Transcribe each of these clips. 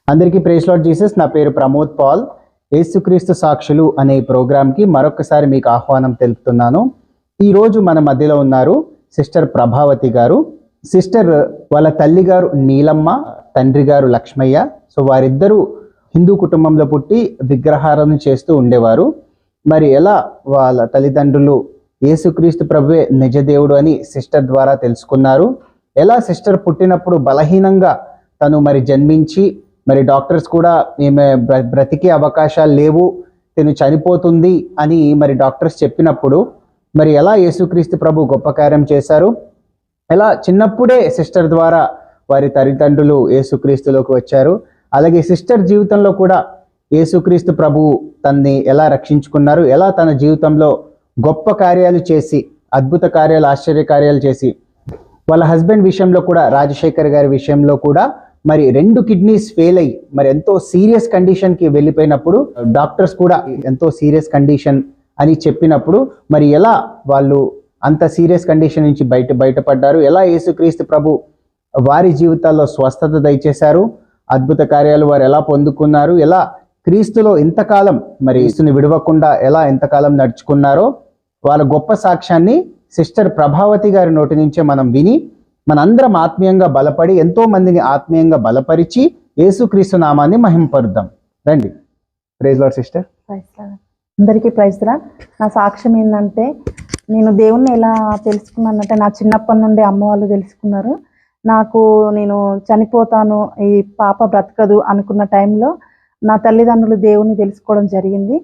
అందరికీ praise lord Jesus. నా పేరు ప్రమోద్ పాల్. యేసుక్రీస్తు సాక్షులు అనే ప్రోగ్రాంకి మరొకసారి మీకు ఆహ్వానం తెలుపుతున్నాను. ఈరోజు మన మధ్యలో ఉన్నారు సిస్టర్ ప్రభావతి గారు. సిస్టర్ వాళ్ళ తల్లి గారు నీలమ్మ, తండ్రి గారు లక్ష్మయ్య. సో వారిద్దరూ హిందూ కుటుంబంలో పుట్టి విగ్రహారాధన చేస్తూ ఉండేవారు. మరి ఎలా వాళ్ళ తల్లిదండ్రులు యేసుక్రీస్తు ప్రభువే నిజ దేవుడు అని సిస్టర్ ద్వారా తెలుసుకున్నారు. ఎలా సిస్టర్ పుట్టినప్పుడు బలహీనంగా తను మరి జన్మించి, మరి డాక్టర్స్ కూడా ఈమె బ్రతికే అవకాశాలు లేవు, తను చనిపోతుంది అని మరి డాక్టర్స్ చెప్పినప్పుడు మరి ఎలా యేసుక్రీస్తు ప్రభు గొప్ప కార్యం చేశారు, ఎలా చిన్నప్పుడే సిస్టర్ ద్వారా వారి తల్లిదండ్రులు యేసుక్రీస్తులోకి వచ్చారు, అలాగే సిస్టర్ జీవితంలో కూడా యేసుక్రీస్తు ప్రభు తన్ని ఎలా రక్షించుకున్నారు, ఎలా తన జీవితంలో గొప్ప కార్యాలు చేసి, అద్భుత కార్యాలు, ఆశ్చర్య కార్యాలు చేసి, వాళ్ళ హస్బెండ్ విషయంలో కూడా, రాజశేఖర్ గారి విషయంలో కూడా మరి 2 కిడ్నీస్ ఫెయిల్ అయ్యి మరి ఎంతో సీరియస్ కండిషన్కి వెళ్ళిపోయినప్పుడు డాక్టర్స్ కూడా ఎంతో సీరియస్ కండిషన్ అని చెప్పినప్పుడు మరి ఎలా వాళ్ళు అంత సీరియస్ కండిషన్ నుంచి బయటపడ్డారు, ఎలా యేసుక్రీస్తు ప్రభు వారి జీవితాల్లో స్వస్థత దయచేశారు, అద్భుత కార్యాలు వారు ఎలా పొందుకున్నారు, ఎలా క్రీస్తులో ఇంతకాలం మరి యేసుని విడవకుండా ఎలా ఎంతకాలం నడుచుకున్నారో వాళ్ళ గొప్ప సాక్ష్యాన్ని సిస్టర్ ప్రభావతి గారి నోటి నుంచే మనం విని మనందరం ఆత్మీయంగా బలపడి ఎంతో మందిని ఆత్మీయంగా బలపరిచి యేసుక్రీస్తు నామాన్ని మహింపరుద్దాం. రండి. Praise Lord sister. అందరికీ ప్రైజ్ లార్డ్. నా సాక్ష్యం ఏంటంటే, నేను దేవుణ్ణి ఎలా తెలుసుకున్నానంటే, నా చిన్నప్పటి నుండి అమ్మ వాళ్ళు తెలుసుకున్నారు. నేను చనిపోతాను, ఈ పాప బ్రతకదు అనుకున్న టైంలో నా తల్లిదండ్రులు దేవుణ్ణి తెలుసుకోవడం జరిగింది.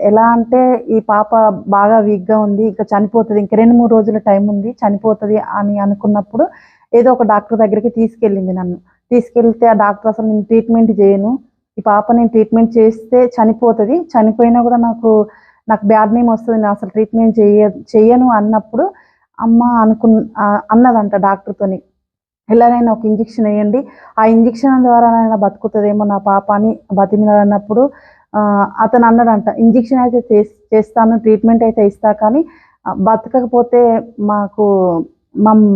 ఎలా అంటే, ఈ పాప బాగా వీక్గా ఉంది, ఇంకా చనిపోతుంది, ఇంకా 2-3 రోజుల టైం ఉంది, చనిపోతుంది అని అనుకున్నప్పుడు ఏదో ఒక డాక్టర్ దగ్గరికి తీసుకెళ్ళింది. నన్ను తీసుకెళ్తే ఆ డాక్టర్ అసలు నేను ట్రీట్మెంట్ చేయను, ఈ పాప నేను ట్రీట్మెంట్ చేస్తే చనిపోతుంది, చనిపోయినా కూడా నాకు బ్యాడ్ నేమ్ వస్తుంది, నేను అసలు ట్రీట్మెంట్ చెయ్యను అన్నప్పుడు అమ్మ అన్నదంట డాక్టర్తోని, ఎలాగైనా ఒక ఇంజెక్షన్ వేయండి, ఆ ఇంజెక్షన్ ద్వారా అయినా బతుకుతుందేమో నా పాప అని బతిమిలాడినప్పుడు అతను అన్నాడంట, ఇంజెక్షన్ అయితే చేస్తాను, ట్రీట్మెంట్ అయితే ఇస్తా, కానీ బతకకపోతే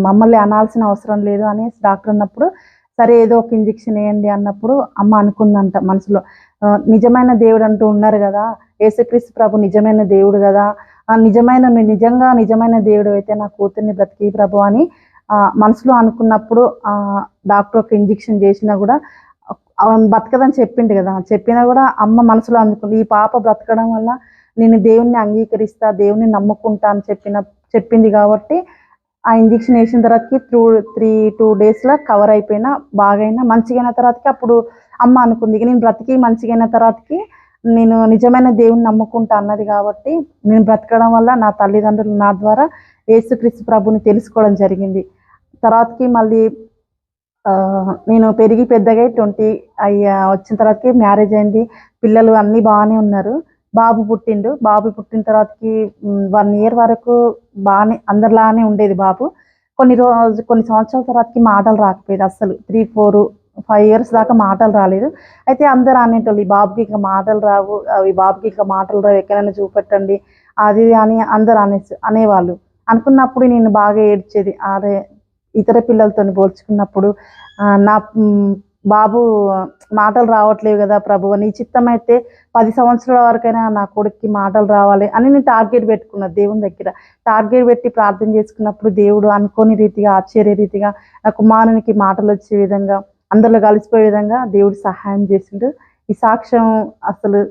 మమ్మల్ని అనాల్సిన అవసరం లేదు అని డాక్టర్ అన్నప్పుడు, సరే ఏదో ఒక ఇంజెక్షన్ వేయండి అన్నప్పుడు అమ్మ అనుకుందంట మనసులో, నిజమైన దేవుడు అంటూ ఉన్నారు కదా, యేసుక్రీస్తు ప్రభు నిజమైన దేవుడు కదా, నిజంగా నిజమైన దేవుడు అయితే నా కూతుర్ని బ్రతికి ప్రభు అని మనసులో అనుకున్నప్పుడు డాక్టర్ ఒక ఇంజెక్షన్ చేసినా కూడా బతకదని చెప్పిండు కదా, చెప్పినా కూడా అమ్మ మనసులో అనుకుంది, ఈ పాప బ్రతకడం వల్ల నేను దేవుణ్ణి అంగీకరిస్తా, దేవుణ్ణి నమ్ముకుంటా అని చెప్పింది కాబట్టి ఆ ఇంజెక్షన్ వేసిన తర్వాతకి 2 డేస్లో కవర్ అయిపోయినా, బాగైనా, మంచిగైన తర్వాతకి అప్పుడు అమ్మ అనుకుంది, ఇక నేను బ్రతికి మంచిగైన తర్వాతకి నేను నిజమైన దేవుణ్ణి నమ్ముకుంటా అన్నది కాబట్టి నేను బ్రతకడం వల్ల నా తల్లిదండ్రులు నా ద్వారా యేసుక్రీస్తు ప్రభుని తెలుసుకోవడం జరిగింది. తర్వాతకి మళ్ళీ నేను పెరిగి పెద్దగా 20 వచ్చిన తర్వాతకి మ్యారేజ్ అయింది, పిల్లలు అన్నీ బాగానే ఉన్నారు. బాబు పుట్టిన తర్వాతకి 1 ఇయర్ వరకు బాగానే అందరిలానే ఉండేది బాబు. కొన్ని సంవత్సరాల తర్వాతకి మాటలు రాకపోయేది, అస్సలు 3-4-5 ఇయర్స్ దాకా మాటలు రాలేదు. అయితే అందరు అనేటోళ్ళు, ఈ బాబుకి ఇంకా మాటలు రావు, ఎక్కడైనా చూపెట్టండి అది అని అందరు అనేవాళ్ళు. అనుకున్నప్పుడు నేను బాగా ఏడ్చేది, ఇతర పిల్లలతో పోల్చుకున్నప్పుడు నా బాబు మాటలు రావట్లేవు కదా ప్రభు, నీ చిత్తం అయితే 10 సంవత్సరాల వరకైనా నా కొడుక్కి మాటలు రావాలి అని నేను టార్గెట్ పెట్టుకున్నా. దేవుని దగ్గర టార్గెట్ పెట్టి ప్రార్థన చేసుకున్నప్పుడు దేవుడు అనుకోని రీతిగా, ఆశ్చర్య రీతిగా నా కుమారునికి మాటలు వచ్చే విధంగా, అందరిలో కలిసిపోయే విధంగా దేవుడు సహాయం చేసిండు. ఈ సాక్ష్యం అసలు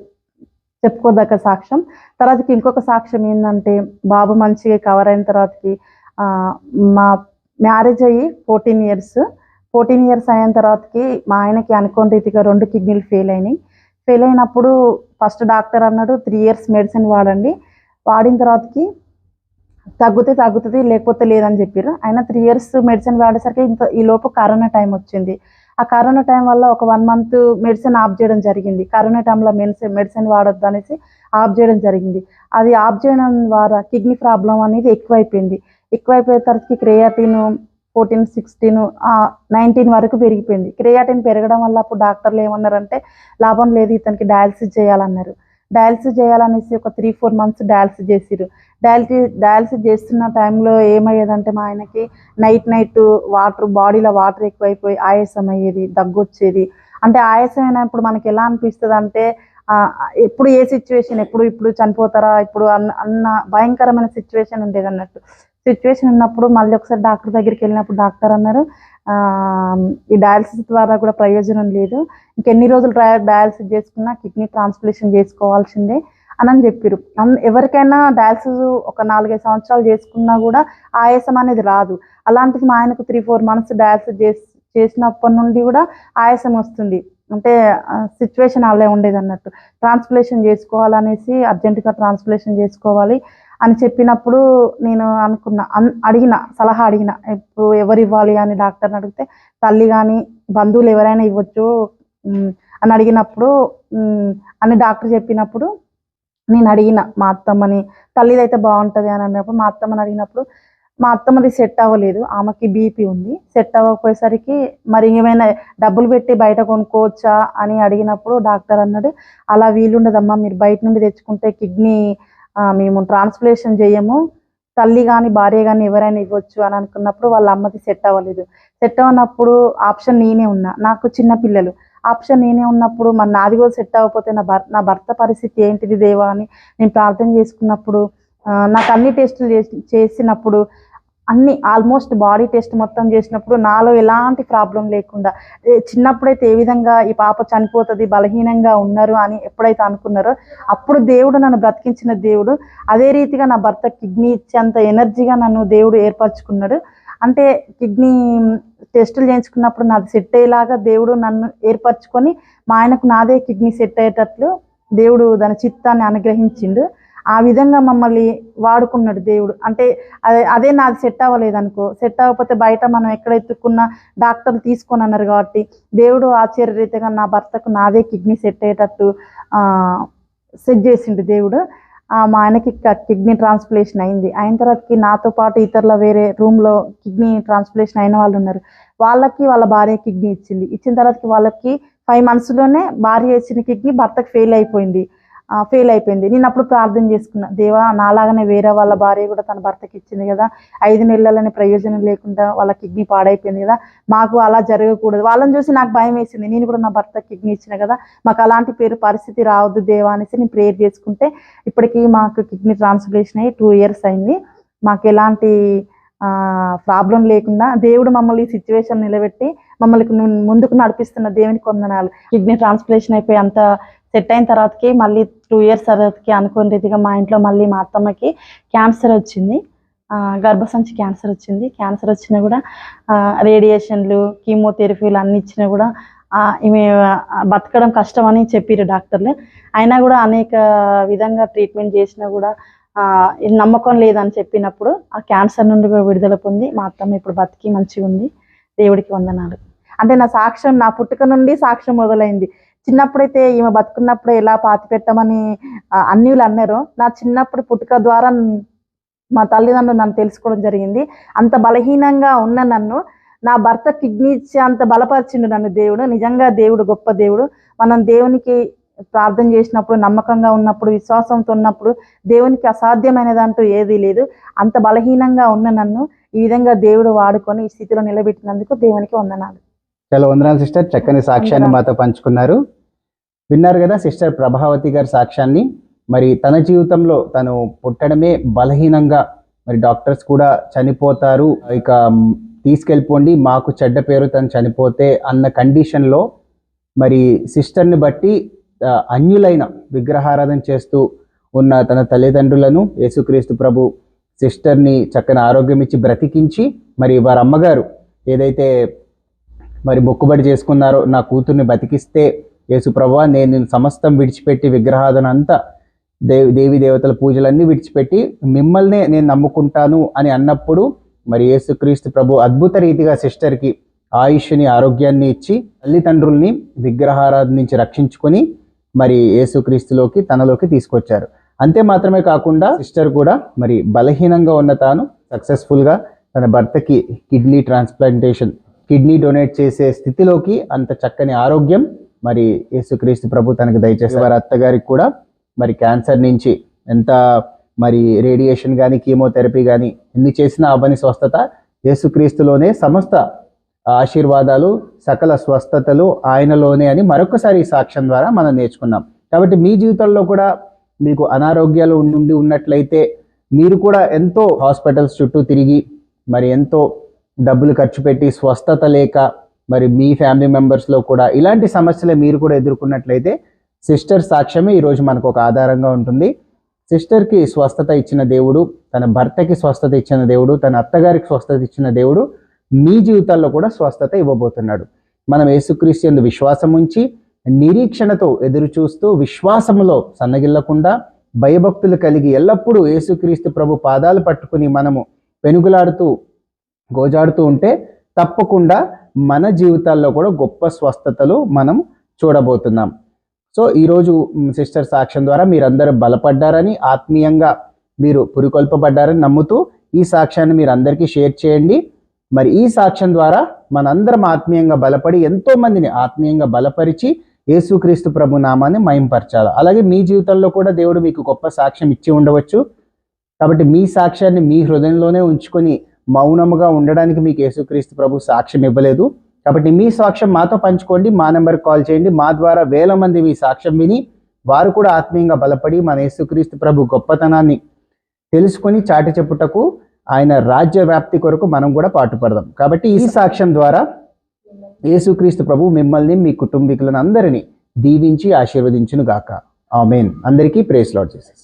చెప్పుకోదగ్గ సాక్ష్యం. తర్వాతకి ఇంకొక సాక్ష్యం ఏంటంటే, బాబు మంచిగా కవర్ అయిన తర్వాతకి మా మ్యారేజ్ అయ్యి 14 ఇయర్స్ అయిన తర్వాతకి మా ఆయనకి అనుకోని రీతిగా 2 కిడ్నీలు ఫెయిల్ అయినప్పుడు ఫస్ట్ డాక్టర్ అన్నాడు 3 ఇయర్స్ మెడిసిన్ వాడండి, వాడిన తర్వాతకి తగ్గుతుంది లేకపోతే లేదని చెప్పారు. అయినా 3 ఇయర్స్ మెడిసిన్ వాడేసరికి ఈ లోపు కరోనా టైం వచ్చింది. ఆ కరోనా టైం వల్ల ఒక 1 మంత్ మెడిసిన్ ఆఫ్ చేయడం జరిగింది. కరోనా టైంలో మెడిసిన్ వాడొద్దు అనేసి ఆఫ్ చేయడం జరిగింది. అది ఆఫ్ చేయడం ద్వారా కిడ్నీ ప్రాబ్లం అనేది ఎక్కువైపోయిన తర్వాతకి క్రియాటిన్ 14, 16, 19 వరకు పెరిగిపోయింది. క్రియాటిన్ పెరగడం వల్ల అప్పుడు డాక్టర్లు ఏమన్నారంటే, లాభం లేదు, ఇతనికి డయాలసిస్ చేయాలన్నారు. డయాలసిస్ చేయాలనేసి ఒక 3-4 మంత్స్ డయాలసిస్ చేసిరు. డయాలసిస్ చేస్తున్న టైంలో ఏమయ్యేదంటే, మా ఆయనకి నైట్ వాటర్, బాడీలో వాటర్ ఎక్కువైపోయి ఆయాసం అయ్యేది, దగ్గు వచ్చేది. అంటే ఆయాసం అయినప్పుడు మనకి ఎలా అనిపిస్తుంది అంటే ఎప్పుడు ఏ సిచ్యువేషన్, ఇప్పుడు చనిపోతారా ఇప్పుడు అన్న భయంకరమైన సిచ్యువేషన్ ఉండేది అన్నట్టు. సిచ్యువేషన్ ఉన్నప్పుడు మళ్ళీ ఒకసారి డాక్టర్ దగ్గరికి వెళ్ళినప్పుడు డాక్టర్ అన్నారు, ఈ డయాలసిస్ ద్వారా కూడా ప్రయోజనం లేదు, ఇంకెన్ని రోజులు డయాలసిస్ చేసుకున్నా కిడ్నీ ట్రాన్స్ప్లాంటేషన్ చేసుకోవాల్సిందే అని చెప్పారు. ఎవరికైనా డయాలసిస్ ఒక 4-5 సంవత్సరాలు చేసుకున్నా కూడా ఆయాసం అనేది రాదు. అలాంటిది మా ఆయనకు 3-4 months డయాలసిస్ చేసినప్పటి నుండి కూడా ఆయాసం వస్తుంది. అంటే సిచ్యువేషన్ అలా ఉండేది అన్నట్టు. ట్రాన్స్ప్లాంటేషన్ చేసుకోవాలనేసి అర్జెంటుగా ట్రాన్స్ప్లాంటేషన్ చేసుకోవాలి అని చెప్పినప్పుడు నేను అనుకున్నా, సలహా అడిగిన, ఇప్పుడు ఎవరు ఇవ్వాలి అని డాక్టర్ని అడిగితే తల్లి కానీ బంధువులు ఎవరైనా ఇవ్వచ్చు అని అడిగినప్పుడు అని డాక్టర్ చెప్పినప్పుడు నేను అడిగిన మా అత్తమ్మని, తల్లిదైతే బాగుంటుంది అని అన్నప్పుడు మా అత్తమ్మని అడిగినప్పుడు మా అత్తమ్మది సెట్ అవ్వలేదు, ఆమెకి బీపీ ఉంది. సెట్ అవ్వకపోయేసరికి మరి ఏమైనా డబ్బులు పెట్టి బయట కొనుక్కోవచ్చా అని అడిగినప్పుడు డాక్టర్ అన్నాడు, అలా వీలుండదమ్మా, మీరు బయట నుండి తెచ్చుకుంటే కిడ్నీ మేము ట్రాన్స్ప్లాంటేషన్ చేయము, తల్లి కానీ భార్య కానీ ఎవరైనా ఇవ్వచ్చు అని అనుకున్నప్పుడు వాళ్ళ అమ్మకి సెట్ అవ్వలేదు. సెట్ అవ్వనప్పుడు ఆప్షన్ నేనే ఉన్నా, నాకు చిన్న పిల్లలు, ఆప్షన్ నేనే ఉన్నప్పుడు మరి నాది కూడా సెట్ అవ్వకపోతే నా భర్త పరిస్థితి ఏంటిది దేవా అని నేను ప్రార్థన చేసుకున్నప్పుడు నాకు అన్ని టెస్టులు చేసినప్పుడు ఆల్మోస్ట్ బాడీ టెస్ట్ మొత్తం చేసినప్పుడు నాలో ఎలాంటి ప్రాబ్లం లేకుండా, చిన్నప్పుడైతే ఏ విధంగా ఈ పాప చనిపోతుంది బలహీనంగా ఉన్నారు అని ఎప్పుడైతే అనుకున్నారో అప్పుడు దేవుడు నన్ను బ్రతికించిన దేవుడు అదే రీతిగా నా భర్త కిడ్నీ ఇచ్చేంత ఎనర్జీగా నన్ను దేవుడు ఏర్పరచుకున్నాడు. అంటే కిడ్నీ టెస్టులు చేయించుకున్నప్పుడు నాది సెట్ అయ్యేలాగా దేవుడు నన్ను ఏర్పరచుకొని మా ఆయనకు నాదే కిడ్నీ సెట్ అయ్యేటట్లు దేవుడు దాని చిత్తాన్ని అనుగ్రహించిండు. ఆ విధంగా మమ్మల్ని వాడుకున్నాడు దేవుడు. అంటే అదే నాది సెట్ అవ్వలేదు అనుకో, సెట్ అవ్వకపోతే బయట మనం ఎక్కడ ఎత్తుకున్నా డాక్టర్లు తీసుకొని అన్నారు కాబట్టి దేవుడు ఆశ్చర్యరీతిగా నా భర్తకు నాదే కిడ్నీ సెట్ అయ్యేటట్టు సెట్ చేసిండు దేవుడు. మా ఆయనకి కిడ్నీ ట్రాన్స్ప్లాంటేషన్ అయిన తర్వాతకి నాతో పాటు ఇతరుల వేరే రూమ్లో కిడ్నీ ట్రాన్స్ప్లాంటేషన్ అయిన వాళ్ళు ఉన్నారు, వాళ్ళకి వాళ్ళ భార్య కిడ్నీ ఇచ్చిన తర్వాతకి వాళ్ళకి 5 monthsలోనే భార్య ఇచ్చిన కిడ్నీ భర్తకు ఫెయిల్ అయిపోయింది. నేను అప్పుడు ప్రార్థన చేసుకున్నా, దేవా నాలాగానే వేరే వాళ్ళ భార్య కూడా తన భర్తకి ఇచ్చింది కదా, 5 నెలలని ప్రయోజనం లేకుండా వాళ్ళ కిడ్నీ పాడైపోయింది కదా, మాకు అలా జరగకూడదు. వాళ్ళని చూసి నాకు భయం వేసింది, నేను కూడా నా భర్త కిడ్నీ ఇచ్చిన కదా, మాకు అలాంటి పరిస్థితి రావద్దు దేవా అనేసి నేను ప్రేయర్ చేసుకుంటే ఇప్పటికీ మాకు కిడ్నీ ట్రాన్స్ప్లాంటేషన్ అయ్యి 2 years అయింది. మాకు ఎలాంటి ప్రాబ్లం లేకుండా దేవుడు మమ్మల్ని ఈ సిచ్యువేషన్ నిలబెట్టి మమ్మల్ని ముందుకు నడిపిస్తున్న దేవునికి వందనాలు. కిడ్నీ ట్రాన్స్ప్లాంటేషన్ అయిపోయి అంత సెట్ అయిన తర్వాతకి మళ్ళీ 2 years తర్వాతకి అనుకోని రీతిగా మా ఇంట్లో మళ్ళీ మా అత్తమ్మకి క్యాన్సర్ వచ్చింది, గర్భసంచి క్యాన్సర్ వచ్చింది. క్యాన్సర్ వచ్చినా కూడా రేడియేషన్లు కీమోథెరపీలు అన్ని ఇచ్చినా కూడా ఈమె బతకడం కష్టం అని చెప్పారు డాక్టర్లు. అయినా కూడా అనేక విధంగా ట్రీట్మెంట్ చేసినా కూడా నమ్మకం లేదని చెప్పినప్పుడు ఆ క్యాన్సర్ నుండి కూడా విడుదల పొంది మా అత్తమ్మ ఇప్పుడు బతికి మంచిగా ఉంది. దేవుడికి వందనాలు. అంటే నా సాక్ష్యం నా పుట్టుక నుండి సాక్ష్యం మొదలైంది. చిన్నప్పుడైతే ఈమె బతుకున్నప్పుడే ఎలా పాతి పెట్టమని అన్యులు అన్నారో, నా చిన్నప్పుడు పుట్టుక ద్వారా మా తల్లిదండ్రులు నన్ను తెలుసుకోవడం జరిగింది. అంత బలహీనంగా ఉన్న నన్ను నా భర్త కిడ్నీ ఇచ్చి అంత బలపరిచిండు నన్ను దేవుడు. నిజంగా దేవుడు గొప్ప దేవుడు. మనం దేవునికి ప్రార్థన చేసినప్పుడు, నమ్మకంగా ఉన్నప్పుడు, విశ్వాసంతో ఉన్నప్పుడు దేవునికి అసాధ్యమైనదంటూ ఏదీ లేదు. అంత బలహీనంగా ఉన్న నన్ను ఈ విధంగా దేవుడు వాడుకొని ఈ స్థితిలో నిలబెట్టినందుకు దేవునికి వందనాలు. చాలా వందనాలు సిస్టర్, చక్కని సాక్ష్యాన్ని మాతో పంచుకున్నారు. విన్నారు కదా సిస్టర్ ప్రభావతి గారి సాక్ష్యాన్ని. మరి తన జీవితంలో తను పుట్టడమే బలహీనంగా, మరి డాక్టర్స్ కూడా చనిపోతారు, ఇక తీసుకెళ్ళిపోండి మాకు చెడ్డ పేరు తను చనిపోతే అన్న కండిషన్లో మరి సిస్టర్ని బట్టి అన్యులైన విగ్రహారాధన చేస్తూ ఉన్న తన తల్లిదండ్రులను యేసుక్రీస్తు ప్రభు సిస్టర్ని చక్కని ఆరోగ్యం ఇచ్చి బ్రతికించి, మరి వారి అమ్మగారు ఏదైతే మరి మొక్కుబడి చేసుకున్నారో, నా కూతుర్ని బతికిస్తే యేసు ప్రభువా నేను సమస్తం విడిచిపెట్టి విగ్రహారాధన అంతా దేవి దేవతల పూజలన్నీ విడిచిపెట్టి మిమ్మల్నే నేను నమ్ముకుంటాను అని అన్నప్పుడు మరి యేసుక్రీస్తు ప్రభు అద్భుత రీతిగా సిస్టర్కి ఆయుష్ని ఆరోగ్యాన్ని ఇచ్చి తల్లిదండ్రుల్ని విగ్రహారాధన నుంచి రక్షించుకొని మరి యేసుక్రీస్తులోకి తనలోకి తీసుకొచ్చారు. అంతే మాత్రమే కాకుండా సిస్టర్ కూడా మరి బలహీనంగా ఉన్న తాను సక్సెస్ఫుల్గా తన భర్తకి కిడ్నీ ట్రాన్స్ప్లాంటేషన్, కిడ్నీ డొనేట్ చేసే స్థితిలోకి అంత చక్కని ఆరోగ్యం మరి యేసుక్రీస్తు ప్రభు తనకు దయచేసి, వారి అత్తగారికి కూడా మరి క్యాన్సర్ నుంచి ఎంత మరి రేడియేషన్ కానీ కీమోథెరపీ కానీ ఎన్ని చేసినా అవ్వని స్వస్థత యేసుక్రీస్తులోనే సమస్త ఆశీర్వాదాలు, సకల స్వస్థతలు ఆయనలోనే అని మరొకసారి ఈ సాక్ష్యం ద్వారా మనం నేర్చుకున్నాం. కాబట్టి మీ జీవితంలో కూడా మీకు అనారోగ్యాలు ఉండి ఉన్నట్లయితే, మీరు కూడా ఎంతో హాస్పిటల్స్ చుట్టూ తిరిగి మరి ఎంతో డబ్బులు ఖర్చు పెట్టి స్వస్థత లేక, మరి మీ ఫ్యామిలీ మెంబర్స్లో కూడా ఇలాంటి సమస్యలు మీరు కూడా ఎదుర్కొన్నట్లయితే సిస్టర్ సాక్ష్యమే ఈరోజు మనకు ఒక ఆధారంగా ఉంటుంది. సిస్టర్కి స్వస్థత ఇచ్చిన దేవుడు, తన భర్తకి స్వస్థత ఇచ్చిన దేవుడు, తన అత్తగారికి స్వస్థత ఇచ్చిన దేవుడు మీ జీవితాల్లో కూడా స్వస్థత ఇవ్వబోతున్నాడు. మనం యేసుక్రీస్తు యందు విశ్వాసం ఉంచి నిరీక్షణతో ఎదురు చూస్తూ విశ్వాసములో సన్నగిల్లకుండా భయభక్తులు కలిగి ఎల్లప్పుడూ యేసుక్రీస్తు ప్రభు పాదాలు పట్టుకుని మనము పెనుగులాడుతూ గోజాడుతూ ఉంటే తప్పకుండా మన జీవితాల్లో కూడా గొప్ప స్వస్థతలు మనం చూడబోతున్నాం. సో ఈరోజు సిస్టర్ సాక్ష్యం ద్వారా మీరందరూ బలపడ్డారని, ఆత్మీయంగా మీరు పురికొల్పబడ్డారని నమ్ముతూ ఈ సాక్ష్యాన్ని మీరు అందరికీ షేర్ చేయండి. మరి ఈ సాక్ష్యం ద్వారా మనందరం ఆత్మీయంగా బలపడి ఎంతో మందిని ఆత్మీయంగా బలపరిచి యేసుక్రీస్తు ప్రభు నామాన్ని మహింపరచాలి. అలాగే మీ జీవితంలో కూడా దేవుడు మీకు గొప్ప సాక్ష్యం ఇచ్చి ఉండవచ్చు. కాబట్టి మీ సాక్ష్యాన్ని మీ హృదయంలోనే ఉంచుకొని మౌనముగా ఉండడానికి మీకు యేసుక్రీస్తు ప్రభు సాక్ష్యం ఇవ్వలేదు. కాబట్టి మీ సాక్ష్యం మాతో పంచుకోండి, మా నెంబర్కి కాల్ చేయండి. మా ద్వారా వేల మంది మీ సాక్ష్యం విని వారు కూడా ఆత్మీయంగా బలపడి మన యేసుక్రీస్తు ప్రభు గొప్పతనాన్ని తెలుసుకొని చాటి చెప్పుటకు, ఆయన రాజ్య వ్యాప్తి కొరకు మనం కూడా పాటుపడదాం. కాబట్టి ఈ సాక్ష్యం ద్వారా యేసుక్రీస్తు ప్రభు మిమ్మల్ని, మీ కుటుంబీకులను అందరినీ దీవించి ఆశీర్వదించును గాక. ఆమేన్. అందరికీ ప్రైజ్ లార్డ్ జీసస్.